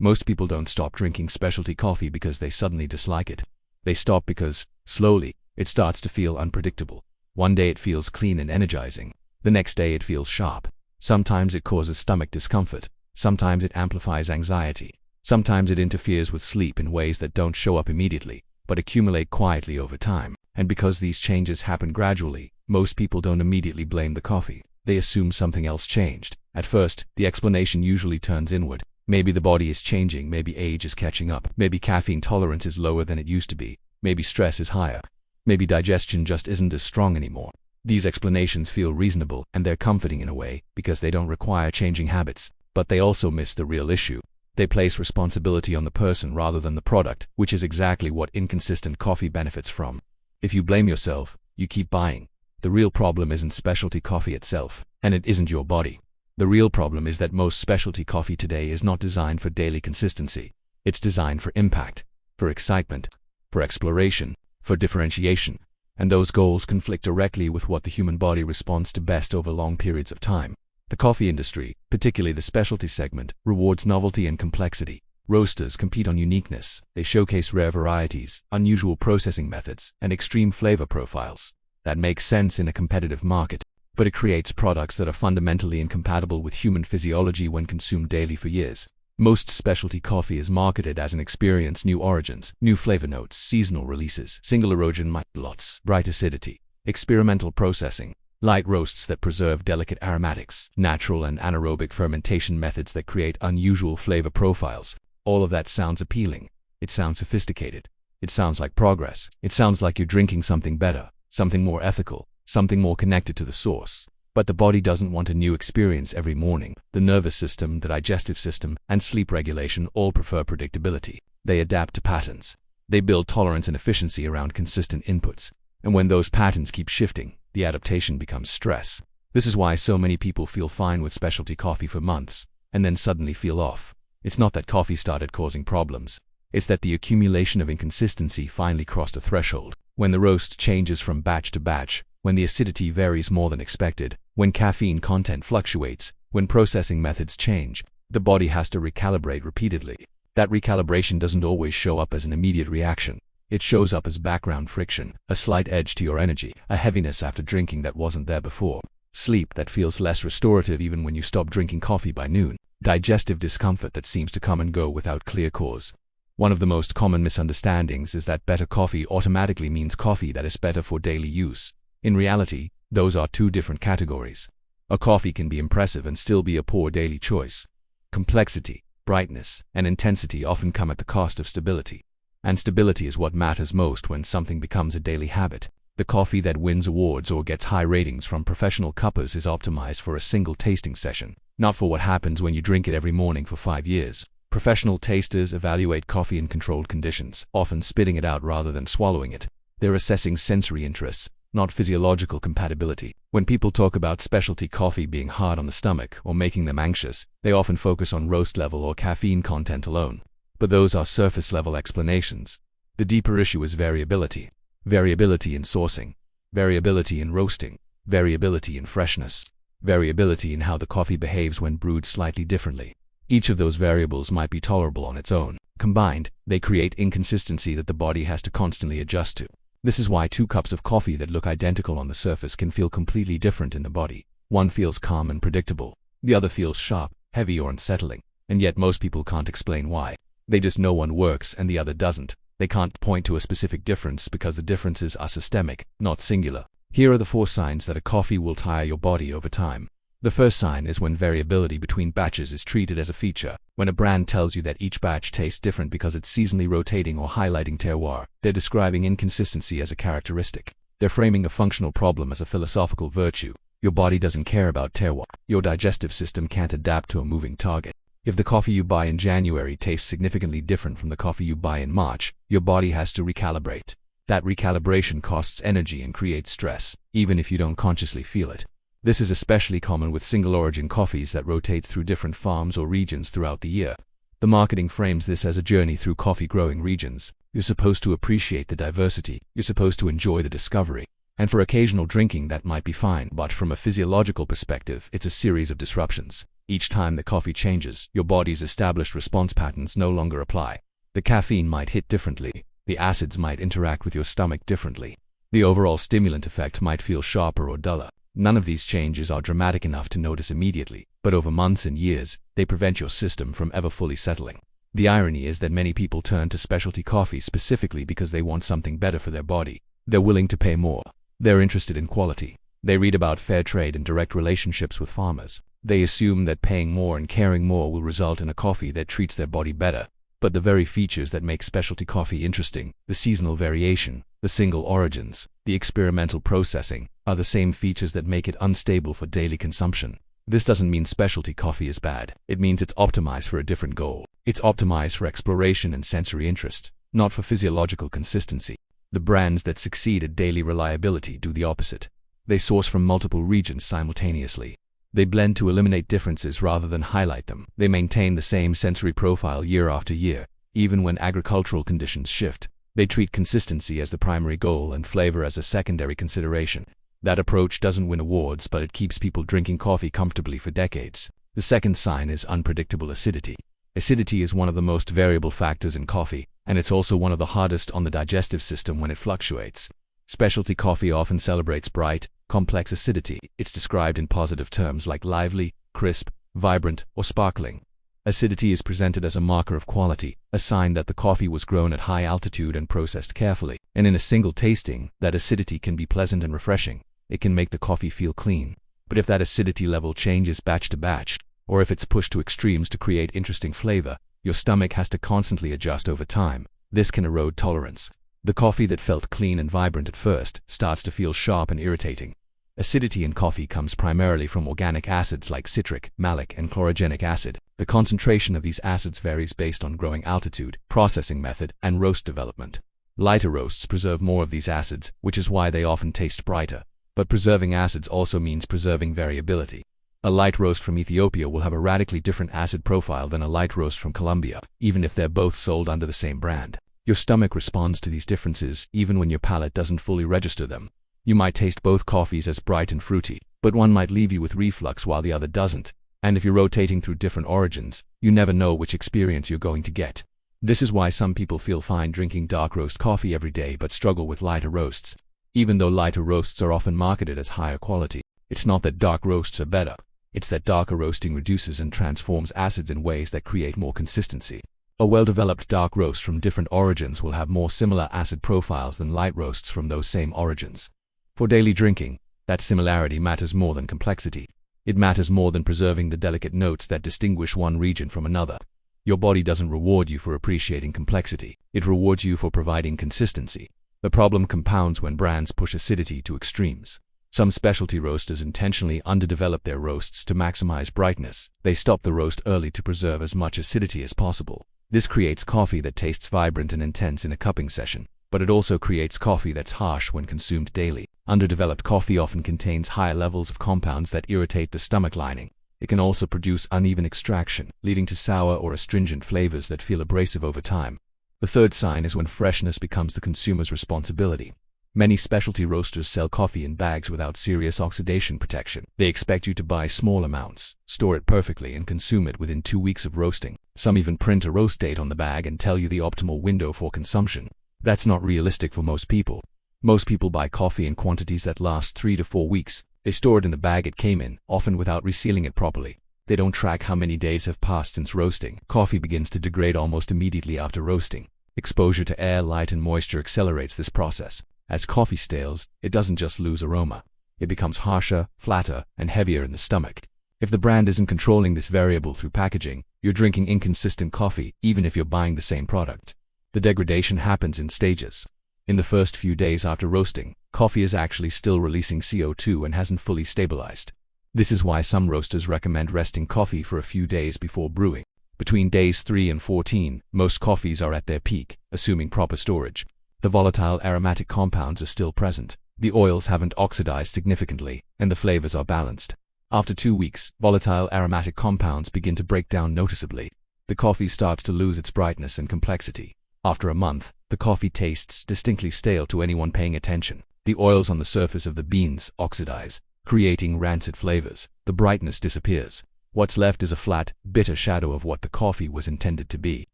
Most people don't stop drinking specialty coffee because they suddenly dislike it. They stop because, slowly, it starts to feel unpredictable. One day it feels clean and energizing. The next day it feels sharp. Sometimes it causes stomach discomfort. Sometimes it amplifies anxiety. Sometimes it interferes with sleep in ways that don't show up immediately, but accumulate quietly over time. And because these changes happen gradually, most people don't immediately blame the coffee. They assume something else changed. At first, the explanation usually turns inward. Maybe the body is changing, maybe age is catching up, maybe caffeine tolerance is lower than it used to be, maybe stress is higher, maybe digestion just isn't as strong anymore. These explanations feel reasonable, and they're comforting in a way, because they don't require changing habits. But they also miss the real issue. They place responsibility on the person rather than the product, which is exactly what inconsistent coffee benefits from. If you blame yourself, you keep buying. The real problem isn't specialty coffee itself, and it isn't your body. The real problem is that most specialty coffee today is not designed for daily consistency. It's designed for impact, for excitement, for exploration, for differentiation. And those goals conflict directly with what the human body responds to best over long periods of time. The coffee industry, particularly the specialty segment, rewards novelty and complexity. Roasters compete on uniqueness. They showcase rare varieties, unusual processing methods, and extreme flavor profiles. That makes sense in a competitive market. But it creates products that are fundamentally incompatible with human physiology when consumed daily for years. Most specialty coffee is marketed as an experience: new origins, new flavor notes, seasonal releases, single erosion lots, bright acidity, experimental processing, light roasts that preserve delicate aromatics, natural and anaerobic fermentation methods that create unusual flavor profiles. All of that sounds appealing. It sounds sophisticated. It sounds like progress. It sounds like you're drinking something better, something more ethical, something more connected to the source. But the body doesn't want a new experience every morning. The nervous system, the digestive system, and sleep regulation all prefer predictability. They adapt to patterns. They build tolerance and efficiency around consistent inputs. And when those patterns keep shifting, the adaptation becomes stress. This is why so many people feel fine with specialty coffee for months, and then suddenly feel off. It's not that coffee started causing problems. It's that the accumulation of inconsistency finally crossed a threshold. When the roast changes from batch to batch, when the acidity varies more than expected, when caffeine content fluctuates, when processing methods change, the body has to recalibrate repeatedly. That recalibration doesn't always show up as an immediate reaction. It shows up as background friction, a slight edge to your energy, a heaviness after drinking that wasn't there before, sleep that feels less restorative even when you stop drinking coffee by noon, digestive discomfort that seems to come and go without clear cause. One of the most common misunderstandings is that better coffee automatically means coffee that is better for daily use. In reality, those are two different categories. A coffee can be impressive and still be a poor daily choice. Complexity, brightness, and intensity often come at the cost of stability. And stability is what matters most when something becomes a daily habit. The coffee that wins awards or gets high ratings from professional cuppers is optimized for a single tasting session, not for what happens when you drink it every morning for 5 years. Professional tasters evaluate coffee in controlled conditions, often spitting it out rather than swallowing it. They're assessing sensory interests, not physiological compatibility. When people talk about specialty coffee being hard on the stomach or making them anxious, they often focus on roast level or caffeine content alone. But those are surface-level explanations. The deeper issue is variability. Variability in sourcing, variability in roasting, variability in freshness, variability in how the coffee behaves when brewed slightly differently. Each of those variables might be tolerable on its own. Combined, they create inconsistency that the body has to constantly adjust to. This is why 2 cups of coffee that look identical on the surface can feel completely different in the body. One feels calm and predictable. The other feels sharp, heavy, or unsettling. And yet most people can't explain why. They just know one works and the other doesn't. They can't point to a specific difference because the differences are systemic, not singular. Here are the 4 signs that a coffee will tire your body over time. The first sign is when variability between batches is treated as a feature. When a brand tells you that each batch tastes different because it's seasonally rotating or highlighting terroir, they're describing inconsistency as a characteristic. They're framing a functional problem as a philosophical virtue. Your body doesn't care about terroir. Your digestive system can't adapt to a moving target. If the coffee you buy in January tastes significantly different from the coffee you buy in March, your body has to recalibrate. That recalibration costs energy and creates stress, even if you don't consciously feel it. This is especially common with single-origin coffees that rotate through different farms or regions throughout the year. The marketing frames this as a journey through coffee-growing regions. You're supposed to appreciate the diversity. You're supposed to enjoy the discovery. And for occasional drinking, that might be fine, but from a physiological perspective, it's a series of disruptions. Each time the coffee changes, your body's established response patterns no longer apply. The caffeine might hit differently. The acids might interact with your stomach differently. The overall stimulant effect might feel sharper or duller. None of these changes are dramatic enough to notice immediately, but over months and years, they prevent your system from ever fully settling. The irony is that many people turn to specialty coffee specifically because they want something better for their body. They're willing to pay more. They're interested in quality. They read about fair trade and direct relationships with farmers. They assume that paying more and caring more will result in a coffee that treats their body better. But the very features that make specialty coffee interesting, the seasonal variation, the single origins, the experimental processing, are the same features that make it unstable for daily consumption. This doesn't mean specialty coffee is bad. It means it's optimized for a different goal. It's optimized for exploration and sensory interest, not for physiological consistency. The brands that succeed at daily reliability do the opposite. They source from multiple regions simultaneously. They blend to eliminate differences rather than highlight them. They maintain the same sensory profile year after year, even when agricultural conditions shift. They treat consistency as the primary goal and flavor as a secondary consideration. That approach doesn't win awards, but it keeps people drinking coffee comfortably for decades. The second sign is unpredictable acidity. Acidity is one of the most variable factors in coffee, and it's also one of the hardest on the digestive system when it fluctuates. Specialty coffee often celebrates bright, complex acidity. It's described in positive terms like lively, crisp, vibrant, or sparkling. Acidity is presented as a marker of quality, a sign that the coffee was grown at high altitude and processed carefully. And in a single tasting, that acidity can be pleasant and refreshing. It can make the coffee feel clean. But if that acidity level changes batch to batch, or if it's pushed to extremes to create interesting flavor, your stomach has to constantly adjust over time. This can erode tolerance. The coffee that felt clean and vibrant at first starts to feel sharp and irritating. Acidity in coffee comes primarily from organic acids like citric, malic, and chlorogenic acid. The concentration of these acids varies based on growing altitude, processing method, and roast development. Lighter roasts preserve more of these acids, which is why they often taste brighter. But preserving acids also means preserving variability. A light roast from Ethiopia will have a radically different acid profile than a light roast from Colombia, even if they're both sold under the same brand. Your stomach responds to these differences even when your palate doesn't fully register them. You might taste both coffees as bright and fruity, but one might leave you with reflux while the other doesn't. And if you're rotating through different origins, you never know which experience you're going to get. This is why some people feel fine drinking dark roast coffee every day but struggle with lighter roasts. Even though lighter roasts are often marketed as higher quality, it's not that dark roasts are better. It's that darker roasting reduces and transforms acids in ways that create more consistency. A well-developed dark roast from different origins will have more similar acid profiles than light roasts from those same origins. For daily drinking, that similarity matters more than complexity. It matters more than preserving the delicate notes that distinguish one region from another. Your body doesn't reward you for appreciating complexity. It rewards you for providing consistency. The problem compounds when brands push acidity to extremes. Some specialty roasters intentionally underdevelop their roasts to maximize brightness. They stop the roast early to preserve as much acidity as possible. This creates coffee that tastes vibrant and intense in a cupping session, but it also creates coffee that's harsh when consumed daily. Underdeveloped coffee often contains higher levels of compounds that irritate the stomach lining. It can also produce uneven extraction, leading to sour or astringent flavors that feel abrasive over time. The third sign is when freshness becomes the consumer's responsibility. Many specialty roasters sell coffee in bags without serious oxidation protection. They expect you to buy small amounts, store it perfectly, and consume it within 2 weeks of roasting. Some even print a roast date on the bag and tell you the optimal window for consumption. That's not realistic for most people. Most people buy coffee in quantities that last 3 to 4 weeks. They store it in the bag it came in, often without resealing it properly. They don't track how many days have passed since roasting. Coffee begins to degrade almost immediately after roasting. Exposure to air, light, and moisture accelerates this process. As coffee stales, it doesn't just lose aroma. It becomes harsher, flatter, and heavier in the stomach. If the brand isn't controlling this variable through packaging, you're drinking inconsistent coffee, even if you're buying the same product. The degradation happens in stages. In the first few days after roasting, coffee is actually still releasing CO2 and hasn't fully stabilized. This is why some roasters recommend resting coffee for a few days before brewing. Between days 3 and 14, most coffees are at their peak, assuming proper storage. The volatile aromatic compounds are still present. The oils haven't oxidized significantly, and the flavors are balanced. After 2 weeks, volatile aromatic compounds begin to break down noticeably. The coffee starts to lose its brightness and complexity. After a month, the coffee tastes distinctly stale to anyone paying attention. The oils on the surface of the beans oxidize, creating rancid flavors. The brightness disappears. What's left is a flat, bitter shadow of what the coffee was intended to be.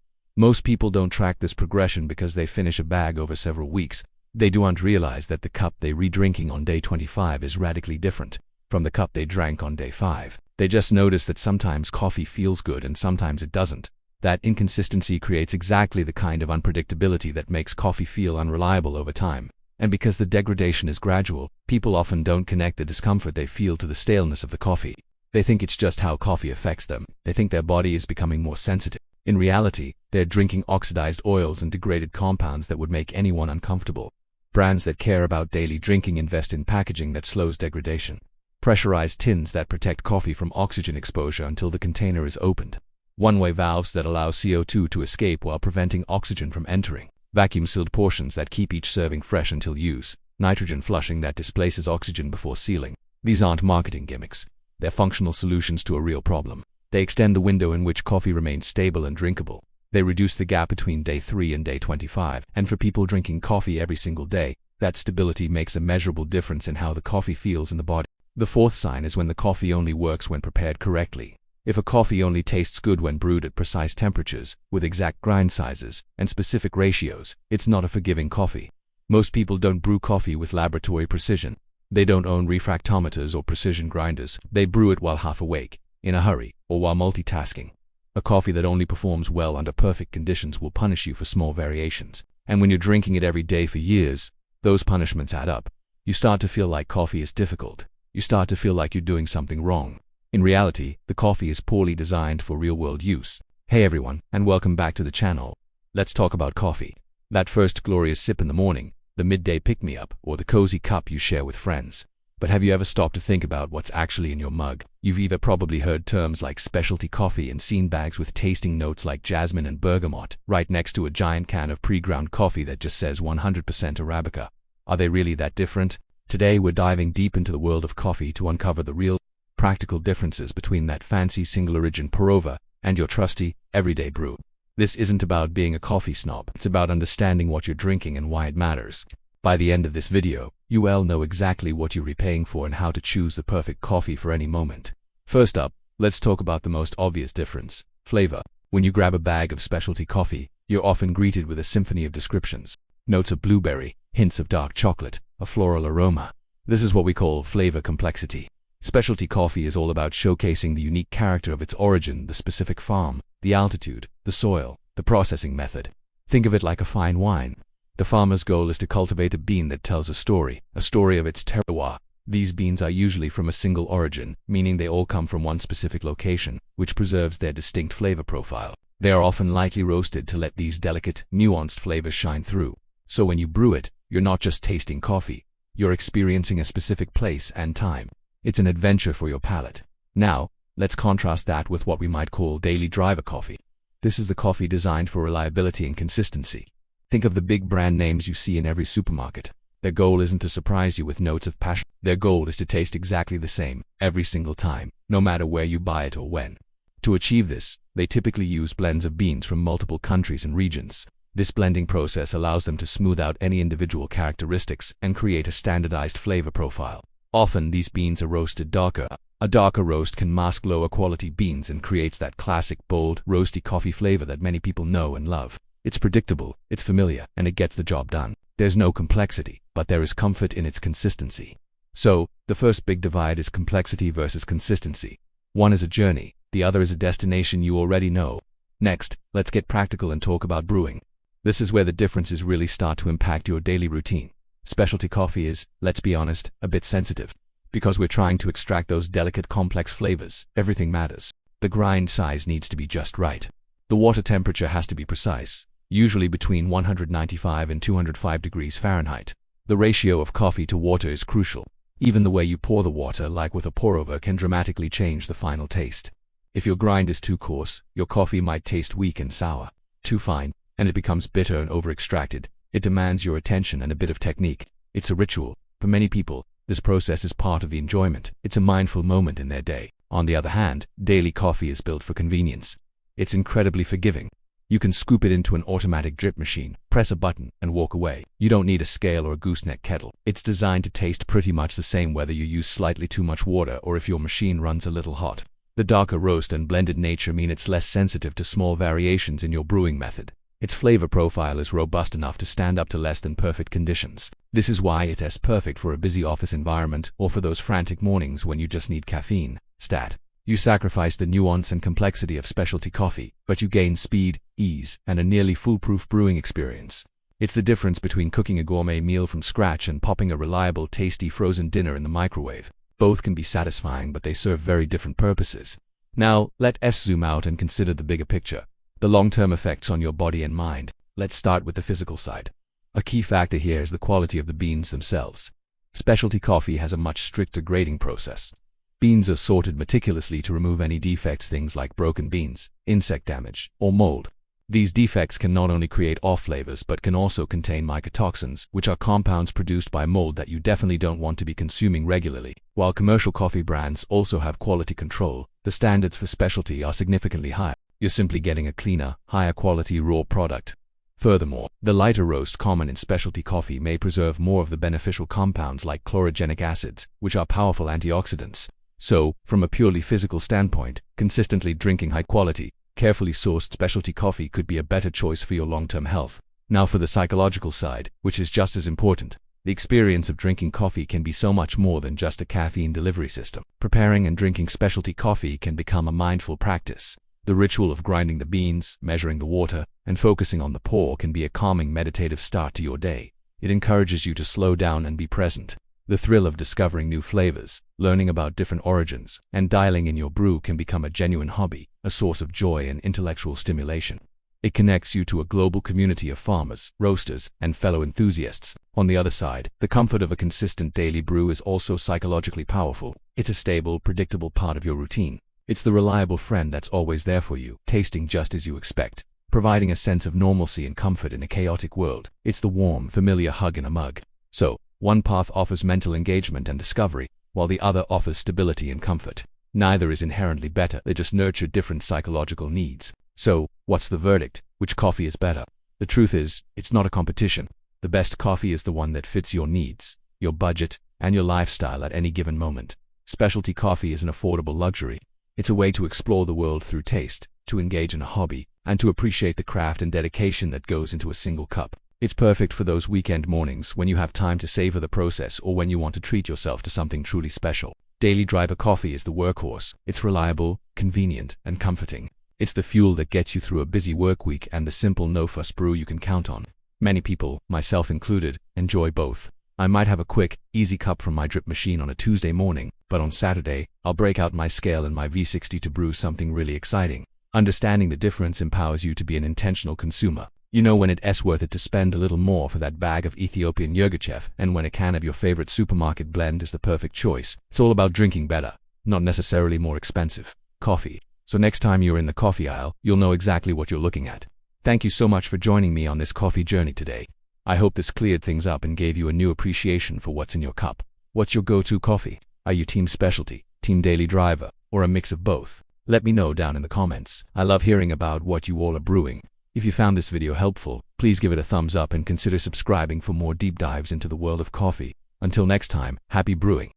Most people don't track this progression because they finish a bag over several weeks. They don't realize that the cup they re-drinking on day 25 is radically different from the cup they drank on day 5. They just notice that sometimes coffee feels good and sometimes it doesn't. That inconsistency creates exactly the kind of unpredictability that makes coffee feel unreliable over time. And because the degradation is gradual, people often don't connect the discomfort they feel to the staleness of the coffee. They think it's just how coffee affects them. They think their body is becoming more sensitive. In reality, they're drinking oxidized oils and degraded compounds that would make anyone uncomfortable. Brands that care about daily drinking invest in packaging that slows degradation. Pressurized tins that protect coffee from oxygen exposure until the container is opened. One-way valves that allow CO2 to escape while preventing oxygen from entering. Vacuum-sealed portions that keep each serving fresh until use. Nitrogen flushing that displaces oxygen before sealing. These aren't marketing gimmicks. They're functional solutions to a real problem. They extend the window in which coffee remains stable and drinkable. They reduce the gap between day 3 and day 25. And for people drinking coffee every single day, that stability makes a measurable difference in how the coffee feels in the body. The fourth sign is when the coffee only works when prepared correctly. If a coffee only tastes good when brewed at precise temperatures, with exact grind sizes and specific ratios, it's not a forgiving coffee. Most people don't brew coffee with laboratory precision. They don't own refractometers or precision grinders. They brew it while half awake, in a hurry, or while multitasking. A coffee that only performs well under perfect conditions will punish you for small variations. And when you're drinking it every day for years, those punishments add up. You start to feel like coffee is difficult. You start to feel like you're doing something wrong. In reality, the coffee is poorly designed for real-world use. Hey everyone, and welcome back to the channel. Let's talk about coffee. That first glorious sip in the morning, the midday pick-me-up, or the cozy cup you share with friends. But have you ever stopped to think about what's actually in your mug? You've either probably heard terms like specialty coffee and seen bags with tasting notes like jasmine and bergamot, right next to a giant can of pre-ground coffee that just says 100% Arabica. Are they really that different? Today we're diving deep into the world of coffee to uncover the real, practical differences between that fancy single-origin pour-over and your trusty, everyday brew. This isn't about being a coffee snob. It's about understanding what you're drinking and why it matters. By the end of this video, you will know exactly what you're repaying for and how to choose the perfect coffee for any moment. First up, let's talk about the most obvious difference: flavor. When you grab a bag of specialty coffee, you're often greeted with a symphony of descriptions. Notes of blueberry, hints of dark chocolate, a floral aroma. This is what we call flavor complexity. Specialty coffee is all about showcasing the unique character of its origin, the specific farm, the altitude, the soil, the processing method. Think of it like a fine wine. The farmer's goal is to cultivate a bean that tells a story of its terroir. These beans are usually from a single origin, meaning they all come from one specific location, which preserves their distinct flavor profile. They are often lightly roasted to let these delicate, nuanced flavors shine through. So when you brew it, you're not just tasting coffee. You're experiencing a specific place and time. It's an adventure for your palate. Now, let's contrast that with what we might call daily driver coffee. This is the coffee designed for reliability and consistency. Think of the big brand names you see in every supermarket. Their goal isn't to surprise you with notes of passion. Their goal is to taste exactly the same every single time, no matter where you buy it or when. To achieve this, they typically use blends of beans from multiple countries and regions. This blending process allows them to smooth out any individual characteristics and create a standardized flavor profile. Often these beans are roasted darker. A darker roast can mask lower quality beans and creates that classic, bold, roasty coffee flavor that many people know and love. It's predictable, it's familiar, and it gets the job done. There's no complexity, but there is comfort in its consistency. So, the first big divide is complexity versus consistency. One is a journey, the other is a destination you already know. Next, let's get practical and talk about brewing. This is where the differences really start to impact your daily routine. Specialty coffee is, let's be honest, a bit sensitive. Because we're trying to extract those delicate, complex flavors, everything matters. The grind size needs to be just right. The water temperature has to be precise, usually between 195 and 205 degrees Fahrenheit. The ratio of coffee to water is crucial. Even the way you pour the water, like with a pour-over, can dramatically change the final taste. If your grind is too coarse, your coffee might taste weak and sour. Too fine, and it becomes bitter and over-extracted. It demands your attention and a bit of technique. It's a ritual. For many people, this process is part of the enjoyment. It's a mindful moment in their day. On the other hand, daily coffee is built for convenience. It's incredibly forgiving. You can scoop it into an automatic drip machine, press a button, and walk away. You don't need a scale or a gooseneck kettle. It's designed to taste pretty much the same whether you use slightly too much water or if your machine runs a little hot. The darker roast and blended nature mean it's less sensitive to small variations in your brewing method. Its flavor profile is robust enough to stand up to less than perfect conditions. This is why it is perfect for a busy office environment or for those frantic mornings when you just need caffeine. Stat. You sacrifice the nuance and complexity of specialty coffee, but you gain speed, ease, and a nearly foolproof brewing experience. It's the difference between cooking a gourmet meal from scratch and popping a reliable, tasty frozen dinner in the microwave. Both can be satisfying, but they serve very different purposes. Now, let's zoom out and consider the bigger picture. The long-term effects on your body and mind. Let's start with the physical side. A key factor here is the quality of the beans themselves. Specialty coffee has a much stricter grading process. Beans are sorted meticulously to remove any defects, things like broken beans, insect damage, or mold. These defects can not only create off flavors but can also contain mycotoxins, which are compounds produced by mold that you definitely don't want to be consuming regularly. While commercial coffee brands also have quality control, the standards for specialty are significantly higher. You're simply getting a cleaner, higher quality raw product. Furthermore, the lighter roast common in specialty coffee may preserve more of the beneficial compounds like chlorogenic acids, which are powerful antioxidants. So, from a purely physical standpoint, consistently drinking high-quality, carefully sourced specialty coffee could be a better choice for your long-term health. Now for the psychological side, which is just as important. The experience of drinking coffee can be so much more than just a caffeine delivery system. Preparing and drinking specialty coffee can become a mindful practice. The ritual of grinding the beans, measuring the water, and focusing on the pour can be a calming meditative start to your day. It encourages you to slow down and be present. The thrill of discovering new flavors, learning about different origins, and dialing in your brew can become a genuine hobby, a source of joy and intellectual stimulation. It connects you to a global community of farmers, roasters, and fellow enthusiasts. On the other side, the comfort of a consistent daily brew is also psychologically powerful. It's a stable, predictable part of your routine. It's the reliable friend that's always there for you, tasting just as you expect, providing a sense of normalcy and comfort in a chaotic world. It's the warm, familiar hug in a mug. So, one path offers mental engagement and discovery, while the other offers stability and comfort. Neither is inherently better, they just nurture different psychological needs. So, what's the verdict? Which coffee is better? The truth is, it's not a competition. The best coffee is the one that fits your needs, your budget, and your lifestyle at any given moment. Specialty coffee is an affordable luxury. It's a way to explore the world through taste, to engage in a hobby, and to appreciate the craft and dedication that goes into a single cup. It's perfect for those weekend mornings when you have time to savor the process or when you want to treat yourself to something truly special. Daily driver coffee is the workhorse. It's reliable, convenient, and comforting. It's the fuel that gets you through a busy work week and the simple no-fuss brew you can count on. Many people, myself included, enjoy both. I might have a quick, easy cup from my drip machine on a Tuesday morning, but on Saturday, I'll break out my scale and my V60 to brew something really exciting. Understanding the difference empowers you to be an intentional consumer. You know when it's worth it to spend a little more for that bag of Ethiopian yogurchef, and when a can of your favorite supermarket blend is the perfect choice. It's all about drinking better, not necessarily more expensive. Coffee. So next time you're in the coffee aisle, you'll know exactly what you're looking at. Thank you so much for joining me on this coffee journey today. I hope this cleared things up and gave you a new appreciation for what's in your cup. What's your go-to coffee? Are you team specialty, team daily driver, or a mix of both? Let me know down in the comments. I love hearing about what you all are brewing. If you found this video helpful, please give it a thumbs up and consider subscribing for more deep dives into the world of coffee. Until next time, happy brewing.